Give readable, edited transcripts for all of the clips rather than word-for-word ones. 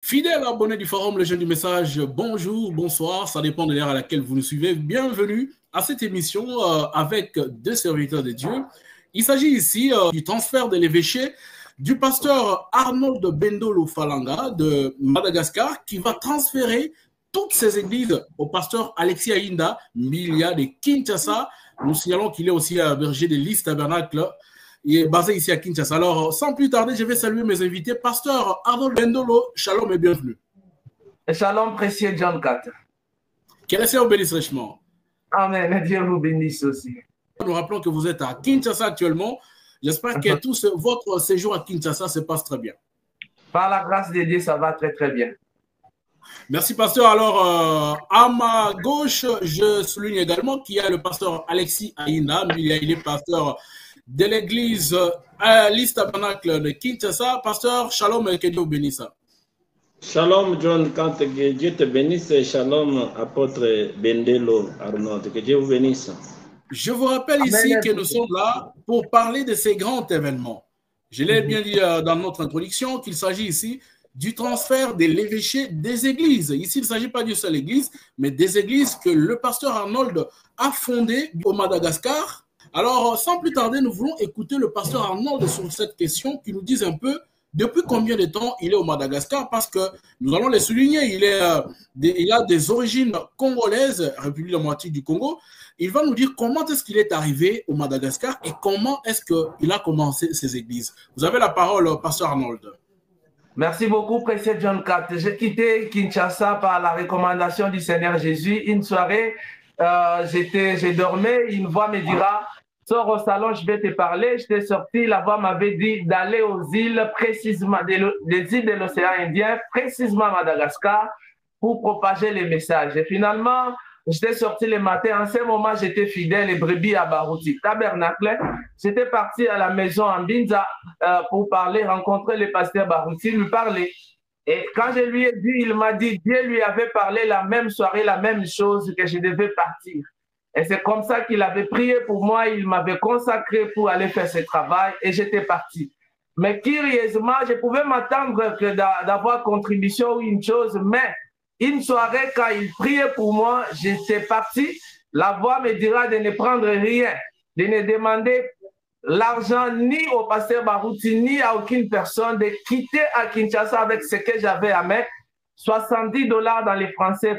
Fidèles abonnés du forum Le Jeune du Message, bonjour, bonsoir, ça dépend de l'heure à laquelle vous nous suivez. Bienvenue à cette émission avec deux serviteurs de Dieu. Il s'agit ici du transfert de l'évêché du pasteur Arnold Bendolo Falanga de Madagascar qui va transférer toutes ses églises au pasteur Alexis Ainda Milia de Kinshasa. Nous signalons qu'il est aussi berger de l'Is Tabernacle. Il est basé ici à Kinshasa. Alors, sans plus tarder, je vais saluer mes invités. Pasteur Arnold Bendolo, shalom et bienvenue. Shalom, précieux John Carter. Que le Seigneur bénisse richement. Amen. Dieu vous bénisse aussi. Nous rappelons que vous êtes à Kinshasa actuellement. J'espère que tout votre séjour à Kinshasa se passe très bien. Par la grâce de Dieu, ça va très très bien. Merci, pasteur. Alors, à ma gauche, je souligne également qu'il y a le pasteur Alexis Ainda. Il est pasteur de l'église à l'Is Tabernacle de Kinshasa. Pasteur, shalom et que Dieu vous bénisse. Shalom John, quand que Dieu te bénisse, shalom apôtre Bendolo Arnold, que Dieu vous bénisse. Je vous rappelle ici que nous sommes là pour parler de ces grands événements. Je l'ai bien dit dans notre introduction qu'il s'agit ici du transfert de l'évêché des églises. Ici, il ne s'agit pas d'une seule église, mais des églises que le pasteur Arnold a fondées au Madagascar. Alors, sans plus tarder, nous voulons écouter le pasteur Arnold sur cette question qui nous dise un peu depuis combien de temps il est au Madagascar, parce que nous allons les souligner, il a des origines congolaises, République démocratique du Congo. Il va nous dire comment est-ce qu'il est arrivé au Madagascar et comment est-ce qu'il a commencé ses églises. Vous avez la parole, pasteur Arnold. Merci beaucoup, précieux John Carter. J'ai quitté Kinshasa par la recommandation du Seigneur Jésus. Une soirée, j'ai dormi, une voix me dira: sors au salon, je vais te parler. J'étais sorti, la voix m'avait dit d'aller aux îles, précisément des îles de l'océan Indien, précisément à Madagascar, pour propager les messages. Et finalement, j'étais sorti le matin. En ce moment, j'étais fidèle et brebis à Barouti, Tabernacle. J'étais parti à la maison en Binza pour parler, rencontrer le pasteur Barouti, lui parler. Et quand je lui ai dit, il m'a dit, Dieu lui avait parlé la même soirée, la même chose, que je devais partir. Et c'est comme ça qu'il avait prié pour moi, il m'avait consacré pour aller faire ce travail et j'étais parti. Mais curieusement, je pouvais m'attendre que d'avoir contribution ou une chose, mais une soirée, quand il priait pour moi, j'étais parti. La voix me dira de ne prendre rien, de ne demander l'argent ni au pasteur Barouti, ni à aucune personne, de quitter à Kinshasa avec ce que j'avais à mettre. $70 dans les français,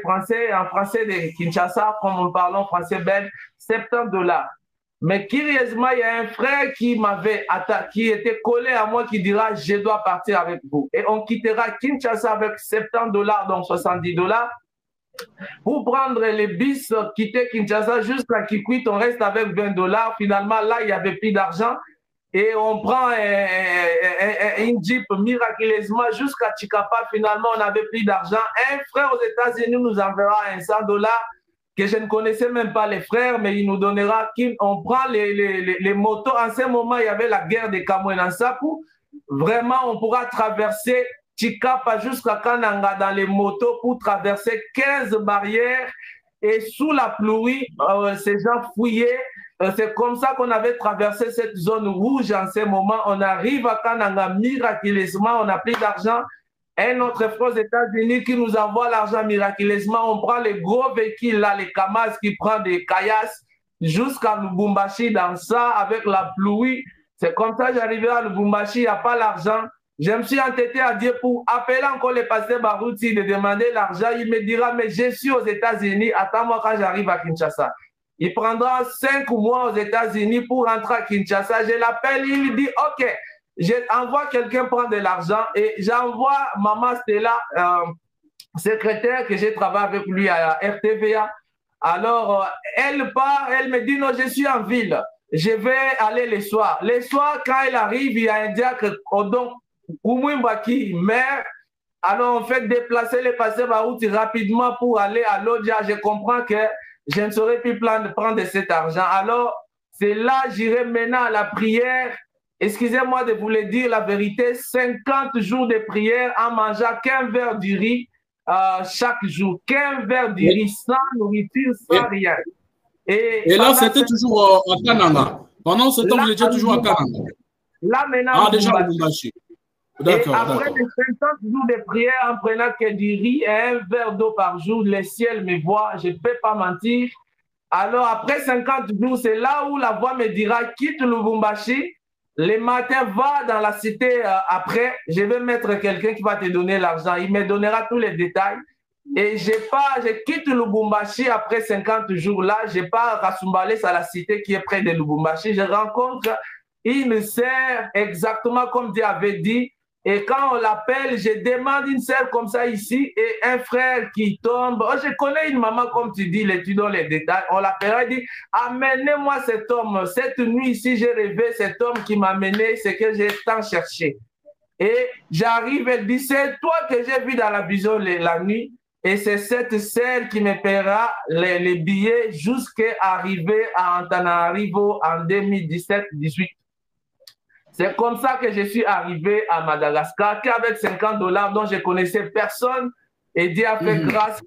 en français de Kinshasa, comme on parle en français belge, $70. Mais curieusement, il y a un frère qui était collé à moi qui dira: je dois partir avec vous. Et on quittera Kinshasa avec $70, donc $70, pour prendre les bus, quitter Kinshasa jusqu'à Kikwit, on reste avec $20. Finalement, là, il n'y avait plus d'argent. Et on prend une Jeep miraculeusement jusqu'à Chikapa. Finalement, on n'avait plus d'argent. Un frère aux États-Unis nous enverra $100 que je ne connaissais même pas les frères, mais il nous donnera. On prend les motos. En ce moment, il y avait la guerre des Kamouenansapu. Vraiment, on pourra traverser Chikapa jusqu'à Kananga dans les motos pour traverser 15 barrières. Et sous la pluie, ces gens fouillaient. C'est comme ça qu'on avait traversé cette zone rouge en ce moment. On arrive à Kananga miraculeusement, on n'a plus d'argent. Un autre frère aux États-Unis qui nous envoie l'argent miraculeusement. On prend les gros véhicules là, les Kamaz qui prennent des caillasses jusqu'à Lubumbashi dans ça avec la pluie. C'est comme ça que j'arrivais à Lubumbashi, il n'y a pas l'argent. Je me suis entêté à dire pour appeler encore le pasteur Barouti de demander l'argent. Il me dira: mais je suis aux États-Unis, attends-moi quand j'arrive à Kinshasa. Il prendra 5 mois aux États-Unis pour rentrer à Kinshasa. Je l'appelle, il dit: ok, j'envoie quelqu'un prendre de l'argent et j'envoie Maman Stella, secrétaire que j'ai travaillé avec lui à RTVA. Alors, elle part, elle me dit: non, je suis en ville, je vais aller le soir. Le soir, quand elle arrive, il y a un diacre, Odon Koumouimba qui meurt. Alors, on fait déplacer les pasteur Barouti rapidement pour aller à l'Odja. Je comprends que je ne saurais plus prendre cet argent. Alors, c'est là, j'irai maintenant à la prière. Excusez-moi de vous le dire, la vérité, 50 jours de prière en mangeant 15 verres du riz chaque jour. 15 verres du riz sans nourriture, sans rien. Et là, c'était toujours à Kananga. Pendant ce temps, vous étiez toujours à Kananga. Là, maintenant, déjà à Lubumbashi. Et après les 50 jours de prière, en prenant que du riz et un verre d'eau par jour, le ciel me voit, je ne peux pas mentir. Alors, après 50 jours, c'est là où la voix me dira, quitte Lubumbashi, le matin, va dans la cité après, je vais mettre quelqu'un qui va te donner l'argent. Il me donnera tous les détails. Et je quitte Lubumbashi après 50 jours là, je pars à Rasumbalès à la cité qui est près de Lubumbashi. Je rencontre une sœur, exactement comme Dieu avait dit. Et quand on l'appelle, je demande une sœur comme ça ici et un frère qui tombe. Oh, je connais une maman, comme tu dis, tu donnes les détails. On l'appellera et dit, amenez-moi cet homme. Cette nuit ici, j'ai rêvé cet homme qui m'a amené, c'est que j'ai tant cherché. Et j'arrive, elle dit, c'est toi que j'ai vu dans la vision la nuit. Et c'est cette sœur qui me paiera les billets jusqu'à arriver à Antananarivo en 2017-18. C'est comme ça que je suis arrivé à Madagascar, qu'avec $50 dont je connaissais personne, et Dieu a fait grâce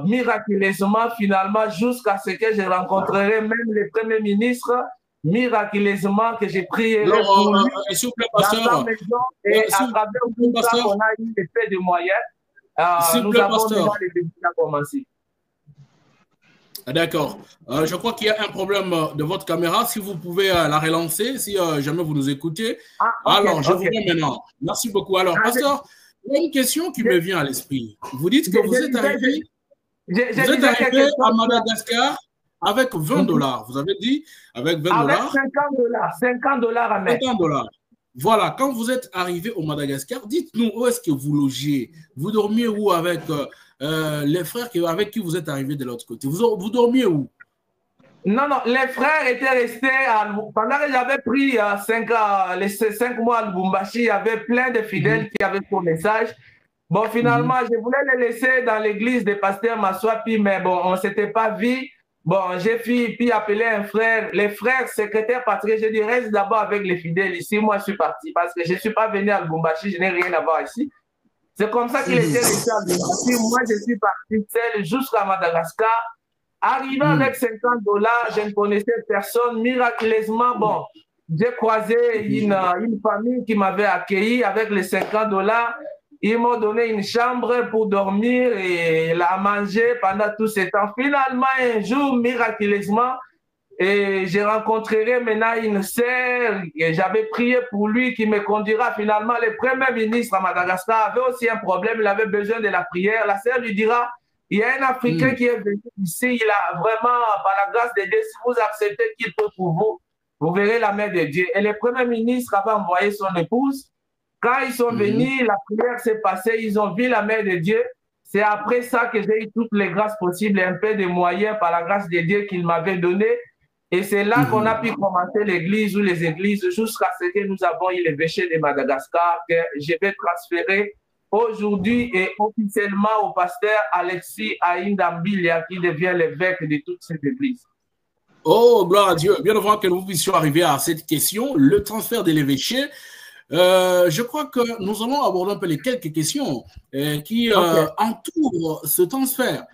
miraculeusement, finalement, jusqu'à ce que je rencontrerai même le Premier ministre, miraculeusement que j'ai prié pour lui dans sa maison, et à travers tout ça, on a eu des faits de moyens. Nous avons déjà les débuts à commencer. D'accord. Je crois qu'il y a un problème de votre caméra. Si vous pouvez la relancer, si jamais vous nous écoutez. Alors, je vous vois maintenant. Merci beaucoup. Alors, pasteur, il y a une question qui me vient à l'esprit. Vous dites que vous êtes arrivé à Madagascar avec $20. Vous avez dit avec $20. Avec $50 à mettre. $50. Voilà, quand vous êtes arrivé au Madagascar, dites-nous où est-ce que vous logiez. Vous dormiez où avec les frères avec qui vous êtes arrivé de l'autre côté? Vous dormiez où? Non, les frères étaient restés pendant que j'avais pris les 5 mois à Lubumbashi, il y avait plein de fidèles qui avaient son message. Bon, finalement, je voulais les laisser dans l'église des pasteurs Maswapi, mais bon, on ne s'était pas vu. Bon, j'ai puis appelé un frère, les frères secrétaires patriarches, j'ai dit, reste d'abord avec les fidèles ici. Moi, je suis parti parce que je ne suis pas venu à Lubumbashi, je n'ai rien à voir ici. C'est comme ça qu'il était resté à Lubumbashi. Moi, je suis parti seul jusqu'à Madagascar. Arrivé avec $50, je ne connaissais personne. Miraculeusement, bon, j'ai croisé une famille qui m'avait accueilli avec les $50. Ils m'ont donné une chambre pour dormir et à manger pendant tout ce temps. Finalement, un jour, miraculeusement, j'ai rencontré maintenant une sœur et j'avais prié pour lui qui me conduira. Finalement, le Premier ministre à Madagascar avait aussi un problème, il avait besoin de la prière. La sœur lui dira, il y a un Africain qui est venu ici, il a vraiment, par la grâce de Dieu, si vous acceptez qu'il peut pour vous, vous verrez la main de Dieu. Et le Premier ministre avait envoyé son épouse. Quand ils sont venus, la prière s'est passée, ils ont vu la main de Dieu. C'est après ça que j'ai eu toutes les grâces possibles et un peu de moyens par la grâce de Dieu qu'il m'avait donné. Et c'est là qu'on a pu commencer l'église ou les églises jusqu'à ce que nous avons eu l'évêché de Madagascar que je vais transférer aujourd'hui et officiellement au pasteur Alexis Aïndambilia qui devient l'évêque de toutes ces églises. Oh, gloire à Dieu. Bien avant que nous puissions arriver à cette question, le transfert de l'évêché. Je crois que nous allons aborder un peu les quelques questions qui entourent ce transfert.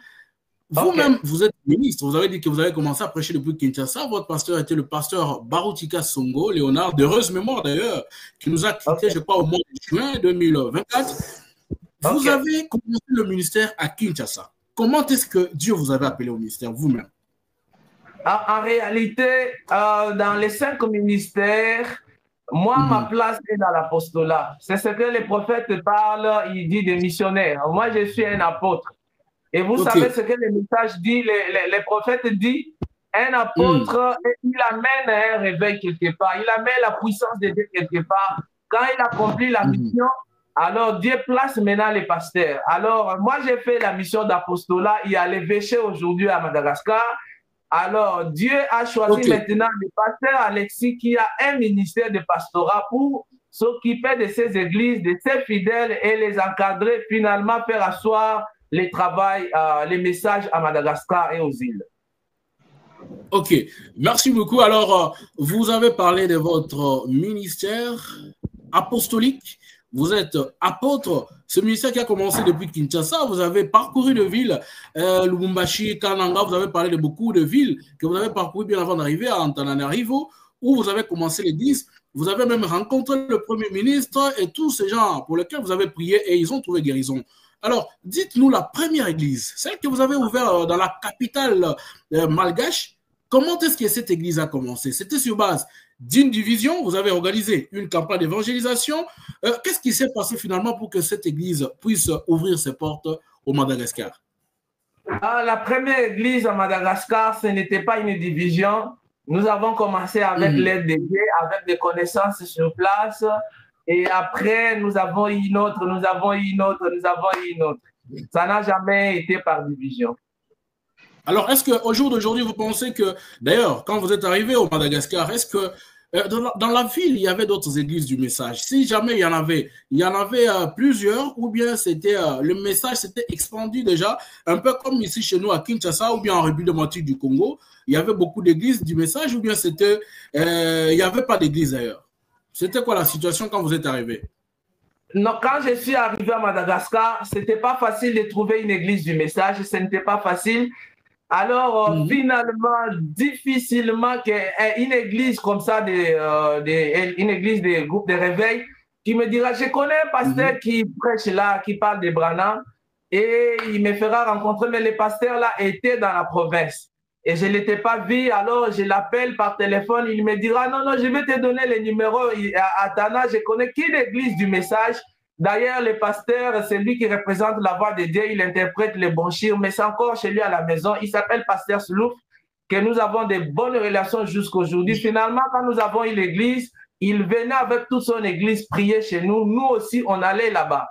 Vous-même, vous êtes ministre, vous avez dit que vous avez commencé à prêcher depuis Kinshasa. Votre pasteur était le pasteur Barutika Songo, Léonard, d'heureuse mémoire d'ailleurs, qui nous a quittés, je crois, au mois de juin 2024. Vous avez commencé le ministère à Kinshasa. Comment est-ce que Dieu vous avait appelé au ministère vous-même? En réalité, dans les 5 ministères, moi, ma place est dans l'apostolat. C'est ce que les prophètes parlent, il dit des missionnaires. Moi, je suis un apôtre. Et vous savez ce que le message dit, les prophètes disent, un apôtre, il amène un réveil quelque part, il amène la puissance de Dieu quelque part. Quand il accomplit la mission, alors Dieu place maintenant les pasteurs. Alors, moi, j'ai fait la mission d'apostolat, il y a l'évêché aujourd'hui à Madagascar. Alors, Dieu a choisi maintenant le pasteur Alexis qui a un ministère de pastorat pour s'occuper de ces églises, de ces fidèles et les encadrer, finalement faire asseoir les travail, les messages à Madagascar et aux îles. Ok, merci beaucoup. Alors, vous avez parlé de votre ministère apostolique. Vous êtes apôtre. Ce ministère qui a commencé depuis Kinshasa, vous avez parcouru de villes, Lubumbashi, Kananga, vous avez parlé de beaucoup de villes que vous avez parcouru bien avant d'arriver à Antananarivo, où vous avez commencé l'église. Vous avez même rencontré le Premier ministre et tous ces gens pour lesquels vous avez prié et ils ont trouvé guérison. Alors, dites-nous la première église, celle que vous avez ouverte dans la capitale malgache. Comment est-ce que cette église a commencé? C'était sur base d'une division, vous avez organisé une campagne d'évangélisation. Qu'est-ce qui s'est passé finalement pour que cette église puisse ouvrir ses portes au Madagascar? La première église à Madagascar, ce n'était pas une division. Nous avons commencé avec l'aide de Dieu, avec des connaissances sur place. Et après, nous avons eu une autre, nous avons eu une autre, nous avons eu une autre. Ça n'a jamais été par division. Alors, est-ce qu'au jour d'aujourd'hui, vous pensez que, d'ailleurs, quand vous êtes arrivé au Madagascar, est-ce que dans la ville, il y avait d'autres églises du message? Si jamais il y en avait plusieurs, ou bien c'était le message s'était expandu déjà, un peu comme ici chez nous à Kinshasa, ou bien en République démocratique du Congo, il y avait beaucoup d'églises du message, ou bien c'était, il n'y avait pas d'église d'ailleurs? C'était quoi la situation quand vous êtes arrivé? Non, quand je suis arrivé à Madagascar, ce n'était pas facile de trouver une église du message, ce n'était pas facile. Alors, finalement, difficilement, une église comme ça, une église de groupe de réveil, qui me dira, je connais un pasteur qui prêche là, qui parle de Branham, et il me fera rencontrer, mais le pasteur là était dans la province. Et je ne l'étais pas vu, alors je l'appelle par téléphone, il me dira, non, non, je vais te donner le numéro à Tana, je connais qu'une église du message. D'ailleurs, le pasteur, c'est lui qui représente la voix de Dieu, il interprète les bonchir, mais c'est encore chez lui à la maison. Il s'appelle Pasteur Slouf, que nous avons de bonnes relations jusqu'aujourd'hui. Finalement, quand nous avons eu l'église, il venait avec toute son église prier chez nous. Nous aussi, on allait là-bas.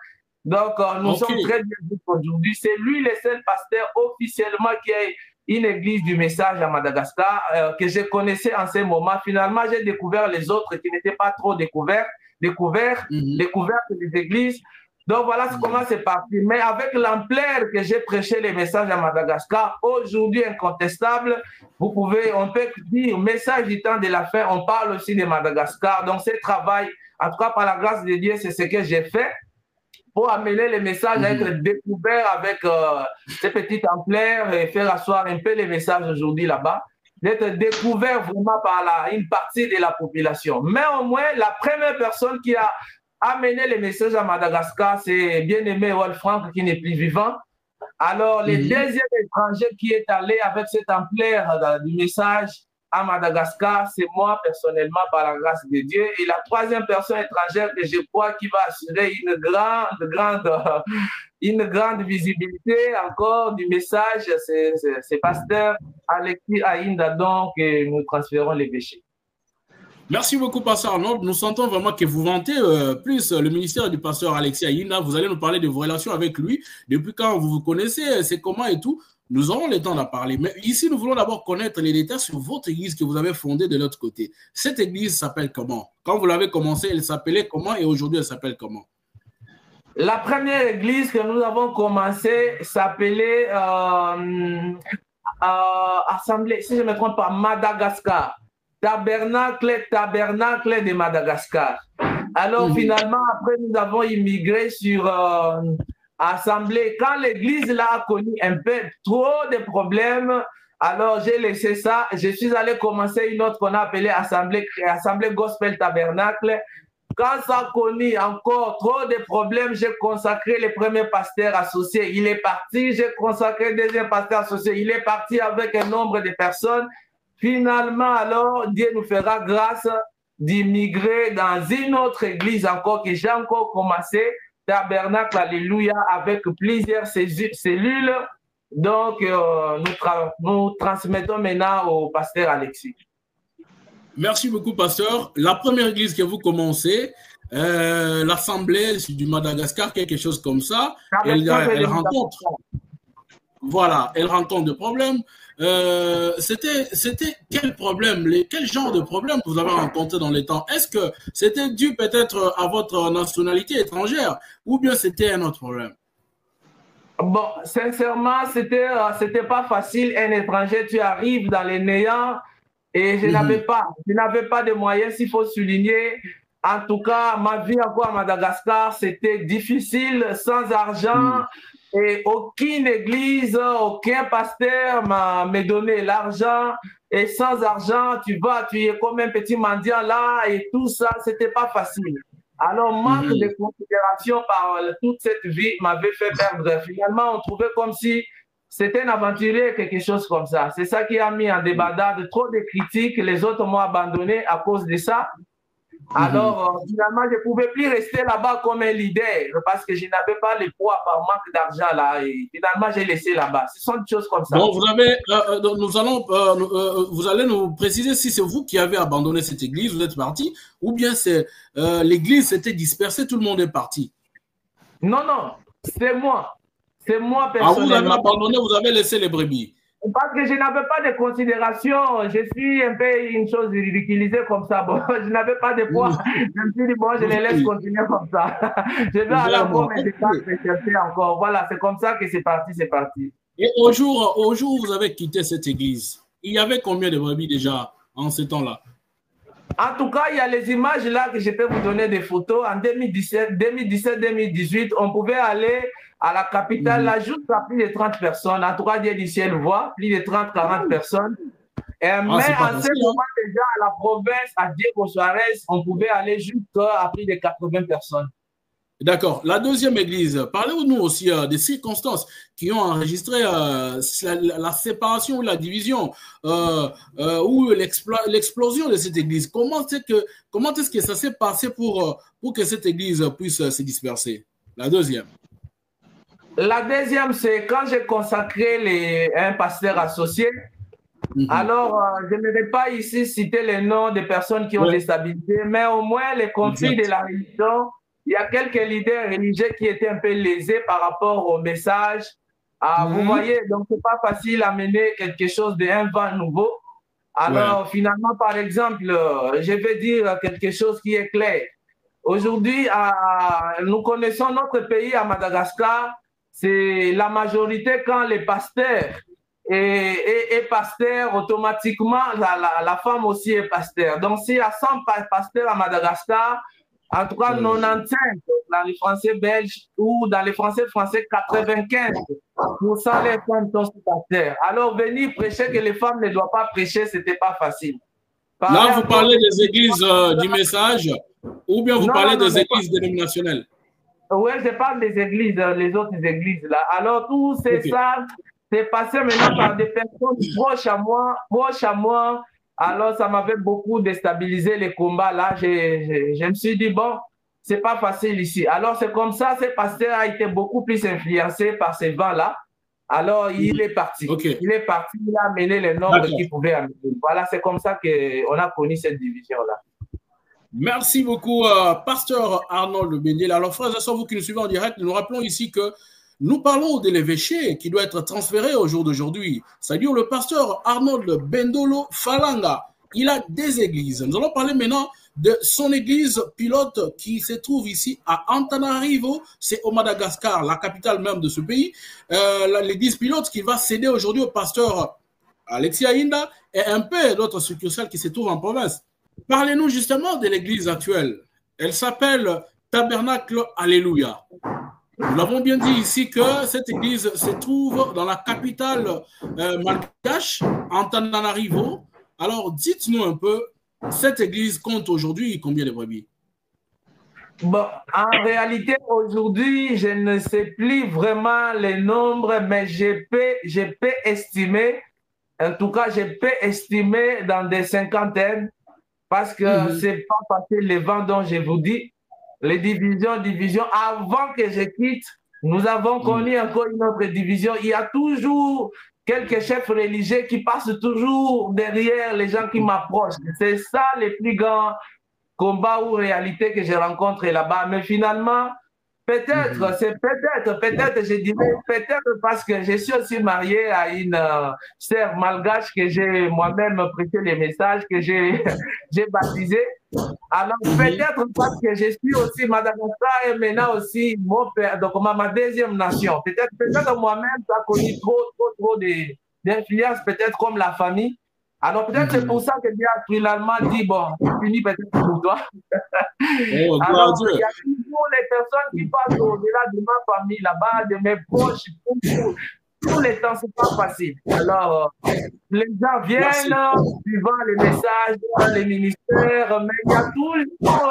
Donc, nous sommes très bien aujourd'hui. C'est lui le seul pasteur officiellement qui a une église du message à Madagascar que je connaissais en ce moment. Finalement, j'ai découvert les autres qui n'étaient pas trop découvertes des églises. Donc voilà comment c'est parti. Mais avec l'ampleur que j'ai prêché les messages à Madagascar, aujourd'hui incontestable, on peut dire message du temps de la fin, on parle aussi de Madagascar. Donc ce travail, en tout cas par la grâce de Dieu, c'est ce que j'ai fait pour amener les messages à être découverts avec ces petites ampleurs et faire asseoir un peu les messages aujourd'hui là-bas, d'être découvert vraiment par une partie de la population. Mais au moins, la première personne qui a amené les messages à Madagascar, c'est bien-aimé Wolf Frank qui n'est plus vivant. Alors, le deuxième étranger qui est allé avec cette ampleur du message à Madagascar, c'est moi personnellement par la grâce de Dieu. Et la troisième personne étrangère que je crois qui va assurer une grande visibilité encore du message, c'est pasteur Alexis Aïnda, donc nous transférons les péchés. Merci beaucoup, pasteur Arnold. Nous sentons vraiment que vous vantez plus le ministère du pasteur Alexis Aïnda. Vous allez nous parler de vos relations avec lui. Depuis quand vous vous connaissez, c'est comment et tout. Nous aurons le temps d'en parler. Mais ici, nous voulons d'abord connaître les détails sur votre église que vous avez fondée de l'autre côté. Cette église s'appelle comment? Quand vous l'avez commencée, elle s'appelait comment et aujourd'hui, elle s'appelle comment? La première église que nous avons commencée s'appelait Assemblée, si je ne me trompe pas, Madagascar. Tabernacle de Madagascar. Alors finalement, après, nous avons immigré sur Assemblée. Quand l'église là a connu un peu trop de problèmes, alors j'ai laissé ça. Je suis allé commencer une autre qu'on a appelée Assemblée Gospel Tabernacle. Quand ça a connu encore trop de problèmes, j'ai consacré le premier pasteur associé. Il est parti. J'ai consacré le deuxième pasteur associé. Il est parti avec un nombre de personnes. Finalement, alors, Dieu nous fera grâce d'immigrer dans une autre église encore que j'ai encore commencé, Tabernacle, Alléluia, avec plusieurs cellules. Donc, nous transmettons maintenant au pasteur Alexis. Merci beaucoup, pasteur. La première église que vous commencez, l'Assemblée du Madagascar, quelque chose comme ça, elle rencontre. Voilà, elle rencontre des problèmes. C'était quel problème, quel genre de problème vous avez rencontré dans les temps? Est-ce que c'était dû peut-être à votre nationalité étrangère ou bien c'était un autre problème? Bon, sincèrement, c'était pas facile. Un étranger, tu arrives dans les néants et je n'avais pas de moyens, s'il faut souligner. En tout cas, ma vie encore à Madagascar, c'était difficile, sans argent. Et aucune église, aucun pasteur m'a donné l'argent. et sans argent, tu es comme un petit mendiant là et tout ça, c'était pas facile. Alors, manque de considération par toute cette vie m'avait fait perdre. Finalement, on trouvait comme si c'était un aventurier, quelque chose comme ça. C'est ça qui a mis en débandade trop de critiques. Les autres m'ont abandonné à cause de ça. Alors, finalement, je ne pouvais plus rester là-bas comme un leader parce que je n'avais pas le poids par manque d'argent là. Et finalement, j'ai laissé là-bas. Ce sont des choses comme ça. Donc, vous allez nous préciser si c'est vous qui avez abandonné cette église, vous êtes parti, ou bien c'est l'église s'était dispersée, tout le monde est parti. Non, non, c'est moi. C'est moi personnellement. Ah, vous avez abandonné, vous avez laissé les brebis. Parce que je n'avais pas de considération. Je suis un peu une chose ridiculisée comme ça. Bon, je n'avais pas de poids. Je me suis dit, bon, je les laisse continuer comme ça. Je vais aller encore me chercher encore. Voilà, c'est comme ça que c'est parti, c'est parti. Et au jour où vous avez quitté cette église, il y avait combien de brebis déjà en ce temps-là? En tout cas, il y a les images là que je peux vous donner des photos. En 2017-2018, on pouvait aller à la capitale, là, juste à plus de 30 personnes. En tout cas, Dieu du ciel voit, plus de 30-40 personnes. Mais en ce moment, déjà, à la province, à Diego Suarez, on pouvait aller juste à plus de 80 personnes. D'accord. La deuxième église, parlez-nous aussi des circonstances qui ont enregistré la séparation ou la division ou l'explosion de cette église. Comment est-ce que ça s'est passé pour que cette église puisse se disperser? La deuxième. La deuxième, c'est quand j'ai consacré un pasteur associé. Alors, je ne vais pas ici citer les noms des personnes qui ont déstabilisé, mais au moins les conflits de la religion. Il y a quelques leaders religieux qui étaient un peu lésés par rapport au message. Vous voyez, donc c'est pas facile à mener quelque chose d'un vent nouveau. Alors, finalement, par exemple, je vais dire quelque chose qui est clair. Aujourd'hui, nous connaissons notre pays à Madagascar. C'est la majorité quand les pasteurs est pasteur, automatiquement, la femme aussi est pasteur. Donc, s'il y a 100 pasteurs à Madagascar, en tout cas, 95 dans les Français belges ou dans les Français 95% les femmes sont pasteurs. Alors, venir prêcher que les femmes ne doivent pas prêcher, ce n'était pas facile. Là, vous parlez des églises du message ou bien vous parlez des églises dénominationnelles? Oui, je parle des églises, les autres églises là. Alors, tout ça, c'est passé maintenant par des personnes proches à moi. Alors, ça m'avait beaucoup déstabilisé les combats là. Je me suis dit, bon, c'est pas facile ici. Alors, c'est comme ça, ce pasteur a été beaucoup plus influencé par ces vents-là. Alors, il est parti. Il est parti, il a amené les nombres qu'il pouvait amener. Voilà, c'est comme ça qu'on a connu cette division-là. Merci beaucoup, pasteur Arnold Bendela. Alors, frères et sœurs, vous qui nous suivez en direct, nous rappelons ici que nous parlons de l'évêché qui doit être transféré au jour d'aujourd'hui. C'est-à-dire le pasteur Arnold Bendolo Falanga. Il a des églises. Nous allons parler maintenant de son église pilote qui se trouve ici à Antananarivo. C'est au Madagascar, la capitale même de ce pays. L'église pilote qui va céder aujourd'hui au pasteur Alexis Ainda et un peu d'autres succursales qui se trouvent en province. Parlez-nous justement de l'église actuelle. Elle s'appelle Tabernacle Alléluia. Nous l'avons bien dit ici que cette église se trouve dans la capitale malgache, Antananarivo. Alors, dites-nous un peu, cette église compte aujourd'hui combien de brebis? Bon, en réalité, aujourd'hui, je ne sais plus vraiment les nombres, mais je peux estimer, en tout cas, je peux estimer dans des cinquantaines, parce que c'est pas facile les vents dont je vous dis. Les divisions. Avant que je quitte, nous avons connu encore une autre division. Il y a toujours quelques chefs religieux qui passent toujours derrière les gens qui m'approchent. C'est ça les plus grands combats ou réalités que je rencontre là-bas. Mais finalement, peut-être, je dirais, peut-être parce que je suis aussi marié à une sœur malgache que j'ai moi-même prêché les messages, que j'ai baptisé. Alors, peut-être parce que je suis aussi Madagascar et maintenant aussi mon père, donc ma deuxième nation. Peut-être moi-même, ça a connu trop d'influence, peut-être comme la famille. Alors, peut-être c'est pour ça que Dieu a finalement dit, bon, c'est fini peut-être pour toi. Alors, il y a toujours les personnes qui passent au-delà de ma famille là-bas, de mes proches, tous les temps, c'est pas facile. Alors, les gens viennent, suivant les messages, les ministères, mais il y a toujours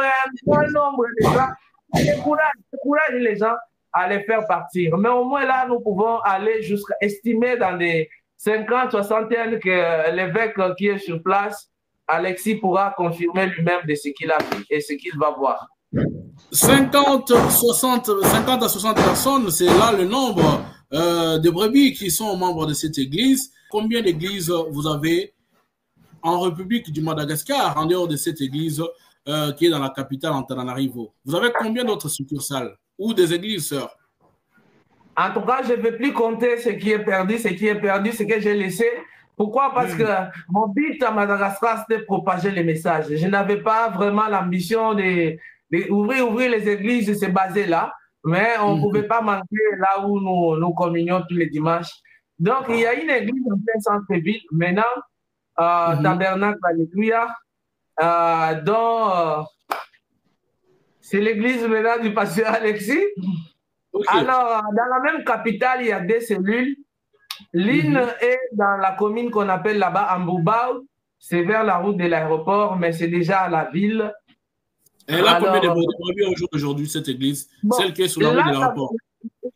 un bon nombre de gens qui découragent les gens à les faire partir. Mais au moins là, nous pouvons aller jusqu'à estimer dans des 50, 60 ans que l'évêque qui est sur place, Alexis, pourra confirmer lui-même de ce qu'il a vu et ce qu'il va voir. 50 à 60 personnes, c'est là le nombre de brebis qui sont membres de cette église. Combien d'églises vous avez en République du Madagascar, en dehors de cette église qui est dans la capitale Antananarivo? Vous avez combien d'autres succursales ou des églises sœurs? En tout cas, je ne vais plus compter ce qui est perdu. Ce qui est perdu, c'est que j'ai laissé. Pourquoi? Parce que mon but à Madagascar, c'était de propager les messages. Je n'avais pas vraiment l'ambition d'ouvrir les églises, c'est basé là. Mais on ne pouvait pas manquer là où nous communions tous les dimanches. Donc, il y a une église en plein centre-ville, maintenant, Tabernacle Alléluia, dont c'est l'église maintenant du pasteur Alexis. Okay. Alors, dans la même capitale, il y a deux cellules. L'une est dans la commune qu'on appelle là-bas Amboubao. C'est vers la route de l'aéroport, mais c'est déjà à la ville. Elle a combien de brebis aujourd'hui, cette église, celle qui est sur la route de l'aéroport?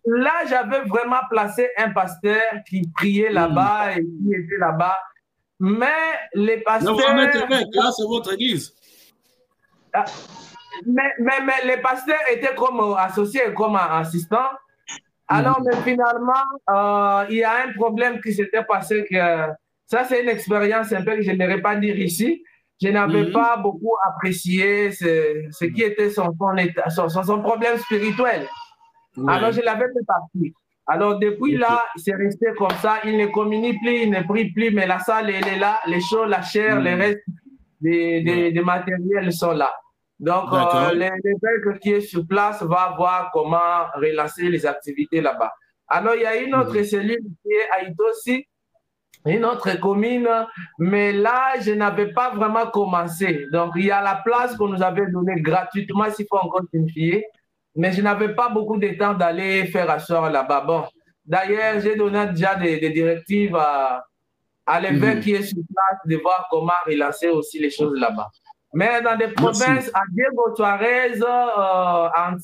Là, j'avais vraiment placé un pasteur qui priait là-bas et qui était là-bas. Mais les pasteurs... Non, là, c'est votre église. Mais les pasteurs étaient comme associés, comme assistants. Alors, mais finalement, il y a un problème qui s'était passé. Que ça, c'est une expérience un peu que je n'aimerais pas dire ici. Je n'avais pas beaucoup apprécié ce qui était son problème spirituel. Alors, je l'avais fait partir. Alors, depuis là, c'est resté comme ça. Il ne communie plus, il ne prie plus, mais la salle, elle est là. Les choses, la chair, les restes des matériels sont là. Donc, l'évêque qui est sur place va voir comment relancer les activités là-bas. Alors, il y a une autre cellule qui est à Itosi, une autre commune, mais là, je n'avais pas vraiment commencé. Donc, il y a la place qu'on nous avait donnée gratuitement, s'il faut encore signifier, mais je n'avais pas beaucoup de temps d'aller faire asseoir là-bas. Bon, d'ailleurs, j'ai donné déjà des directives à l'évêque qui est sur place de voir comment relancer aussi les choses là-bas. Mais dans des provinces, à Diego Suarez, en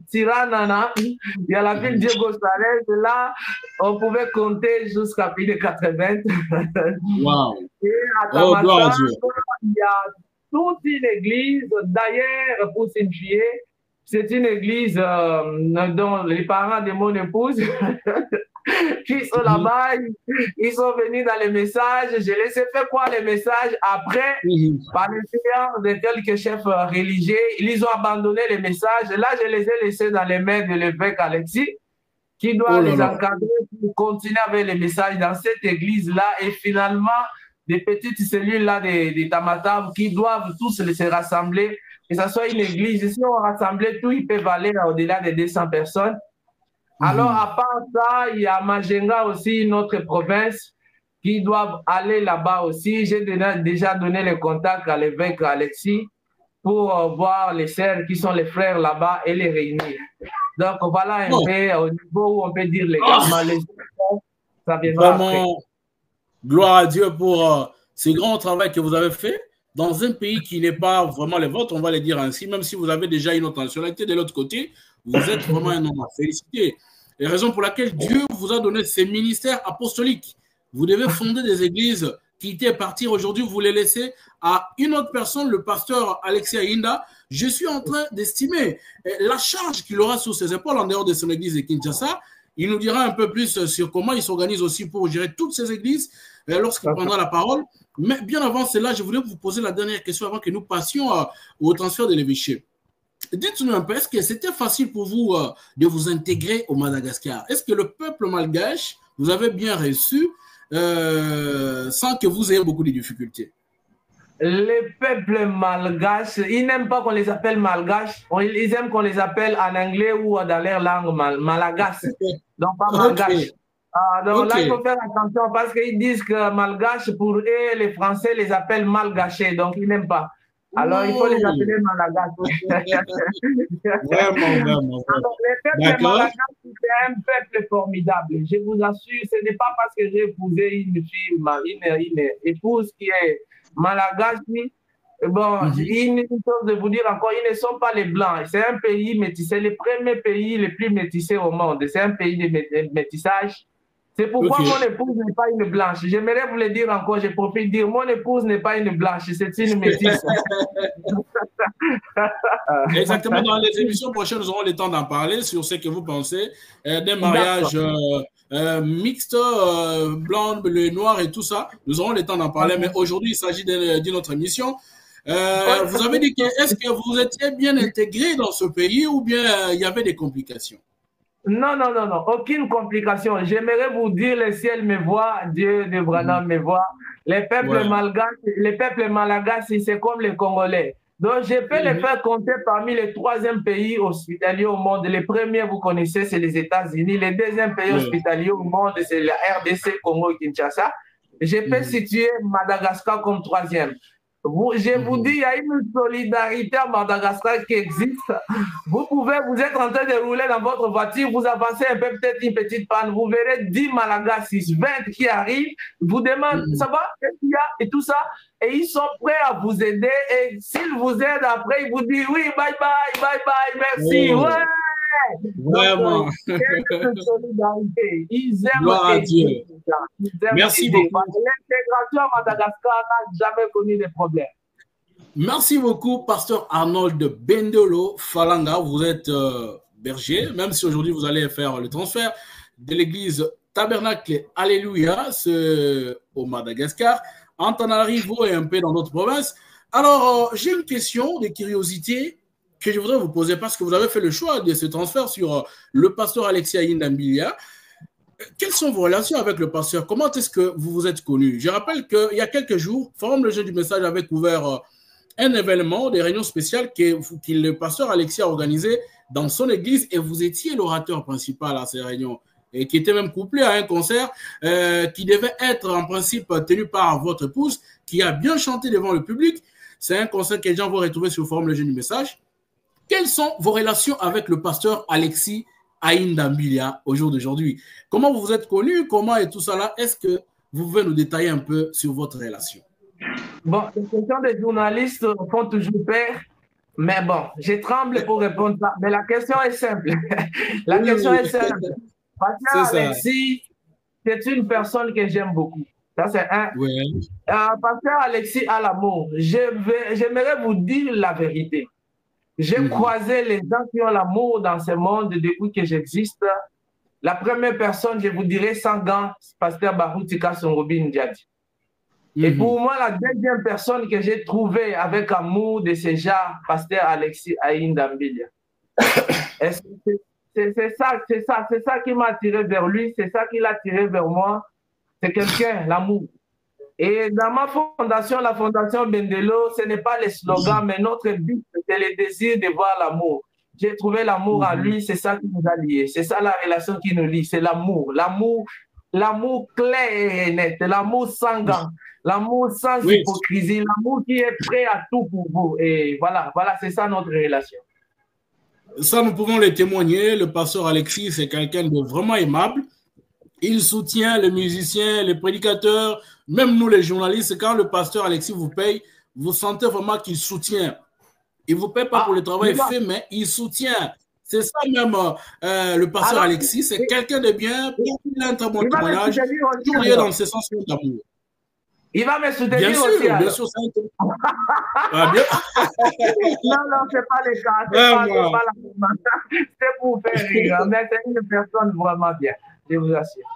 Tiranana, il y a la ville Diego Suarez, là, on pouvait compter jusqu'à plus de 80. Wow. Et à Tamata, il y a toute une église, d'ailleurs, pour signifier, c'est une église dont les parents de mon épouse qui sont là-bas, ils sont venus dans les messages. Je les ai fait quoi les messages après, par l'influence de quelques chefs religieux, ils ont abandonné les messages. Là, je les ai laissés dans les mains de l'évêque Alexis, qui doit les encadrer pour continuer avec les messages dans cette église-là. Et finalement, des petites cellules-là de Tamata qui doivent tous se rassembler, que ce soit une église. Si on rassemblait tout, ils peuvent aller au-delà de 200 personnes. Alors, à part ça, il y a Majenga aussi, une autre province, qui doivent aller là-bas aussi. J'ai déjà donné le contact à l'évêque Alexis pour voir les sœurs qui sont les frères là-bas et les réunir. Donc, voilà un peu au niveau où on peut dire légalement les ça viendra après. Gloire à Dieu pour ce grand travail que vous avez fait dans un pays qui n'est pas vraiment le vôtre, on va le dire ainsi, même si vous avez déjà une autre nationalité de l'autre côté, vous êtes vraiment un homme à féliciter. Et raison pour laquelle Dieu vous a donné ces ministères apostoliques. Vous devez fonder des églises, quitter et partir. Aujourd'hui, vous les laissez à une autre personne, le pasteur Alexis Ainda. Je suis en train d'estimer la charge qu'il aura sur ses épaules en dehors de son église de Kinshasa. Il nous dira un peu plus sur comment il s'organise aussi pour gérer toutes ces églises lorsqu'il prendra la parole. Mais bien avant cela, je voulais vous poser la dernière question avant que nous passions au transfert de l'évêché. Dites-nous un peu, est-ce que c'était facile pour vous de vous intégrer au Madagascar? Est-ce que le peuple malgache vous avez bien reçu sans que vous ayez beaucoup de difficultés? Le peuple malgache, ils n'aiment pas qu'on les appelle malgaches, ils aiment qu'on les appelle en anglais ou dans leur langue malagas, donc pas malgache. Donc là, il faut faire attention parce qu'ils disent que malgache, pour eux, les Français les appellent malgachés, donc ils n'aiment pas. Alors, il faut les appeler Malagas. Vraiment. Alors, les peuples malgaches, c'est un peuple formidable. Je vous assure, ce n'est pas parce que j'ai épousé une fille, une épouse qui est malagasy. Bon, une chose de vous dire encore, ils ne sont pas les Blancs. C'est un pays métissé, le premier pays le plus métissé au monde. C'est un pays de métissage. C'est pourquoi mon épouse n'est pas une blanche. J'aimerais vous le dire encore, je profite de dire, mon épouse n'est pas une blanche, c'est une métisse. Exactement, dans les émissions prochaines, nous aurons le temps d'en parler sur ce que vous pensez des mariages mixtes, blanc, bleu, noir et tout ça. Nous aurons le temps d'en parler, mais aujourd'hui, il s'agit d'une autre émission. Vous avez dit est-ce que vous étiez bien intégré dans ce pays ou bien il y avait des complications? Non, non, non, non, aucune complication. J'aimerais vous dire, le ciel me voit, Dieu de Branham me voit. Les peuples malagasy, c'est comme les Congolais. Donc, je peux les faire compter parmi les 3e pays hospitaliers au monde. Les premiers, vous connaissez, c'est les États-Unis. Les 2e pays hospitaliers au monde, c'est la RDC, Congo et Kinshasa. Je peux situer Madagascar comme 3e. Je vous dis, il y a une solidarité à Madagascar qui existe. Vous êtes en train de rouler dans votre voiture, vous avancez un peu, peut-être une petite panne, vous verrez 10 Malagasy, 20 qui arrivent, vous demandent, ça va, qu'est-ce qu'il y a, et tout ça, et ils sont prêts à vous aider, et s'ils vous aident après, ils vous disent, oui, bye bye, merci, ouais. Vraiment. Ils aiment gloire à Dieu. Merci beaucoup. L'intégration à Madagascar n'a jamais connu de problème. Merci beaucoup, pasteur Arnold Bendelo Falanga. Vous êtes berger, même si aujourd'hui vous allez faire le transfert de l'église Tabernacle Alléluia au Madagascar, Antananarivo et un peu dans notre province. Alors, j'ai une question de curiosité que je voudrais vous poser parce que vous avez fait le choix de ce transfert sur le pasteur Alexis Ayinda Mbilia. Quelles sont vos relations avec le pasteur? Comment est-ce que vous vous êtes connus? Je rappelle qu'il y a quelques jours, Forum Le Jeune du Message avait couvert un événement, des réunions spéciales que le pasteur Alexis a organisé dans son église et vous étiez l'orateur principal à ces réunions et qui était même couplé à un concert qui devait être en principe tenu par votre épouse qui a bien chanté devant le public. C'est un concert que les gens vont retrouver sur le Forum Le Jeune du Message. Quelles sont vos relations avec le pasteur Alexis Ayinda Mbilia au jour d'aujourd'hui? Comment vous vous êtes connus? Comment et tout ça là? Est-ce que vous pouvez nous détailler un peu sur votre relation? Bon, les questions des journalistes font toujours peur, mais bon, je tremble pour répondre ça. Mais la question est simple. La question est simple. Pasteur Alexis, c'est une personne que j'aime beaucoup. Ça, c'est un. Pasteur Alexis a l'amour. J'aimerais vous dire la vérité. J'ai croisé les gens qui ont l'amour dans ce monde depuis que j'existe. La première personne, je vous dirais sans gants, pasteur Baroutika Songobi Ndiadi. Et pour moi, la deuxième personne que j'ai trouvée avec amour de ce genre, pasteur Alexis Ayinda Mbilia. C'est ça qui m'a attiré vers lui, c'est ça qui l'a attiré vers moi. C'est quelqu'un, l'amour. Et dans ma fondation, la fondation Bendelo, ce n'est pas les slogans, mais notre but, c'est le désir de voir l'amour. J'ai trouvé l'amour en lui, c'est ça qui nous a liés. C'est ça la relation qui nous lie, c'est l'amour. L'amour clair et net, l'amour sans gants, l'amour sans hypocrisie, l'amour qui est prêt à tout pour vous. Et voilà, c'est ça notre relation. Ça, nous pouvons le témoigner. Le pasteur Alexis, c'est quelqu'un de vraiment aimable. Il soutient les musiciens, les prédicateurs, même nous les journalistes. Quand le pasteur Alexis vous paye, vous sentez vraiment qu'il soutient. Il ne vous paye pas pour le travail fait, mais il soutient. C'est ça même le pasteur Alexis. C'est quelqu'un de bien, il a un très bon témoignage. Toujours lié dans ce sens d'amour. Il va me soutenir bien sûr, aussi. Bien sûr, non, c'est pas le cas. C'est pour faire rire. Mais c'est une personne vraiment bien. Je vous assure.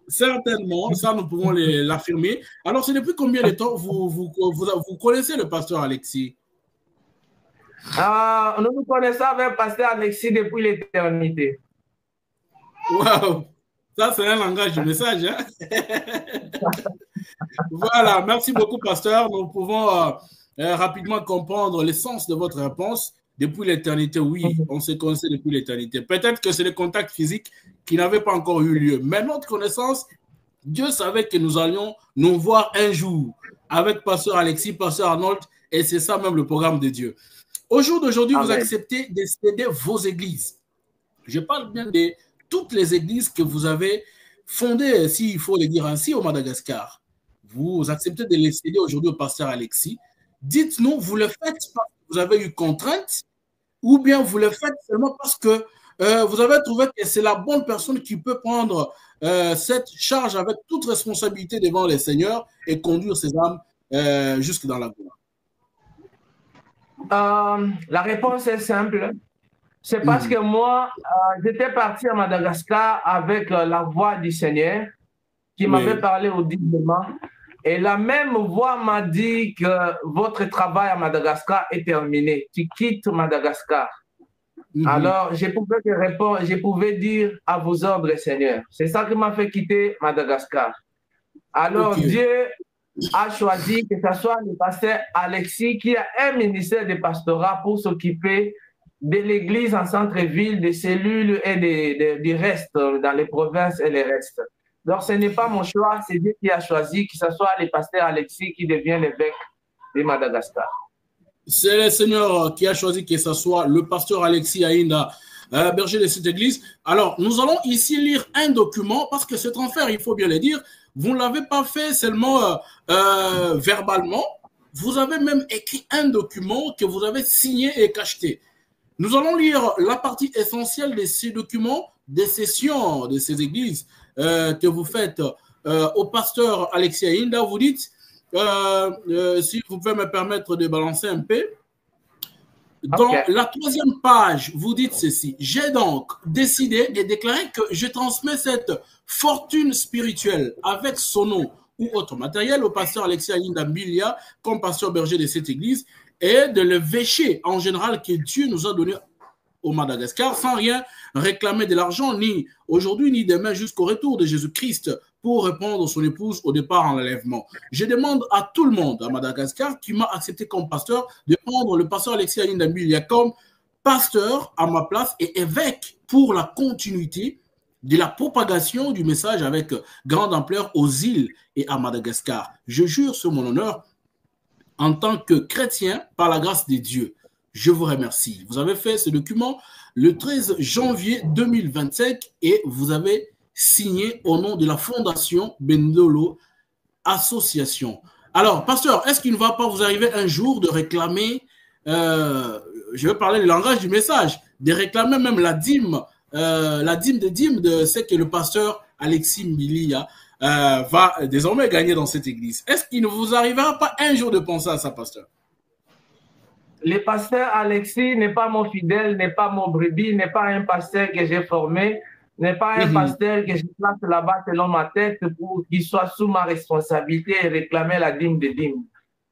Certainement, ça nous pouvons l'affirmer. Alors, c'est depuis combien de temps vous connaissez le pasteur Alexis? Nous nous connaissons avec le pasteur Alexis depuis l'éternité. Waouh! Ça, c'est un langage de message. Hein? Voilà, merci beaucoup, pasteur. Nous pouvons rapidement comprendre l'essence de votre réponse. Depuis l'éternité, oui, on se connaissait depuis l'éternité. Peut-être que c'est le contact physique qui n'avait pas encore eu lieu. Mais notre connaissance, Dieu savait que nous allions nous voir un jour avec pasteur Alexis, pasteur Arnold, et c'est ça même le programme de Dieu. Au jour d'aujourd'hui, vous acceptez de céder vos églises. Je parle bien de toutes les églises que vous avez fondées, s'il faut le dire ainsi, au Madagascar. Vous acceptez de les céder aujourd'hui au pasteur Alexis. Dites-nous, vous le faites parce que vous avez eu contrainte ou bien vous le faites seulement parce que vous avez trouvé que c'est la bonne personne qui peut prendre cette charge avec toute responsabilité devant les seigneurs et conduire ces âmes jusque dans la gloire? La réponse est simple. C'est parce que moi, j'étais parti à Madagascar avec la voix du Seigneur qui m'avait parlé audiblement. Et la même voix m'a dit que votre travail à Madagascar est terminé. Tu quittes Madagascar. Alors, je pouvais te répondre, je pouvais dire à vos ordres, Seigneur. C'est ça qui m'a fait quitter Madagascar. Alors, Dieu a choisi que ce soit le pasteur Alexis qui a un ministère de pastorat pour s'occuper de l'église en centre-ville, des cellules et du reste dans les provinces et les restes. Donc, ce n'est pas mon choix, c'est Dieu qui a choisi que ce soit le pasteur Alexis qui devient l'évêque de Madagascar. C'est le Seigneur qui a choisi que ce soit le pasteur Alexis Ainda, berger de cette église. Alors, nous allons ici lire un document parce que ce transfert, il faut bien le dire, vous ne l'avez pas fait seulement verbalement, vous avez même écrit un document que vous avez signé et cacheté. Nous allons lire la partie essentielle de ces documents, des sessions de ces églises que vous faites au pasteur Alexis Ainda. Vous dites, si vous pouvez me permettre de balancer un peu, dans la 3e page, vous dites ceci: j'ai donc décidé et déclaré que je transmets cette fortune spirituelle avec son nom ou autre matériel au pasteur Alexis Ainda Mbilia comme pasteur berger de cette église et de l'évêché en général que Dieu nous a donné au Madagascar sans rien réclamer de l'argent, ni aujourd'hui ni demain jusqu'au retour de Jésus-Christ pour répondre son épouse au départ en enlèvement. Je demande à tout le monde à Madagascar qui m'a accepté comme pasteur de prendre le pasteur Alexis Ainda Mbilia comme pasteur à ma place et évêque pour la continuité de la propagation du message avec grande ampleur aux îles et à Madagascar. Je jure sur mon honneur en tant que chrétien par la grâce de Dieu. Je vous remercie. Vous avez fait ce document le 13 janvier 2025 et vous avez signé au nom de la Fondation Bendelo Association. Alors, pasteur, est-ce qu'il ne va pas vous arriver un jour de réclamer, je vais parler le langage du message, de réclamer même la dîme des dîmes de ce que le pasteur Alexis Mbilia va désormais gagner dans cette église? Est-ce qu'il ne vous arrivera pas un jour de penser à ça, pasteur? Le pasteur Alexis n'est pas mon fidèle, n'est pas mon brebis, n'est pas un pasteur que j'ai formé, n'est pas un pasteur que je place là-bas selon ma tête pour qu'il soit sous ma responsabilité et réclamer la dîme des dîmes.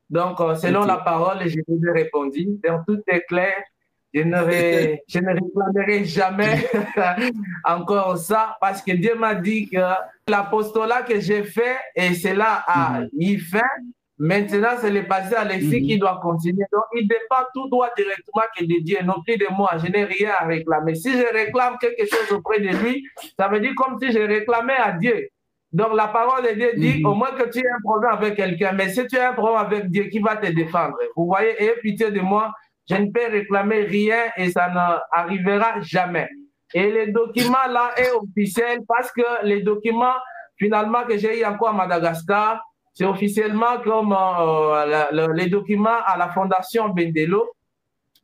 Donc, selon la parole, je vous ai répondu. Donc, tout est clair. Je ne réclamerai jamais encore ça parce que Dieu m'a dit que l'apostolat que j'ai fait, et cela a mis fin. Maintenant, c'est le pasteur Alexis qui doit continuer. Donc, il dépend tout droit directement que de Dieu, non plus de moi. Je n'ai rien à réclamer. Si je réclame quelque chose auprès de lui, ça veut dire comme si je réclamais à Dieu. Donc, la parole de Dieu dit, au moins que tu aies un problème avec quelqu'un, mais si tu as un problème avec Dieu, qui va te défendre? Vous voyez, ayez pitié de moi, je ne peux réclamer rien et ça n'arrivera jamais. Et le document là est officiel parce que les documents, finalement, que j'ai eu encore à Madagascar, c'est officiellement comme les documents à la Fondation Bendelo,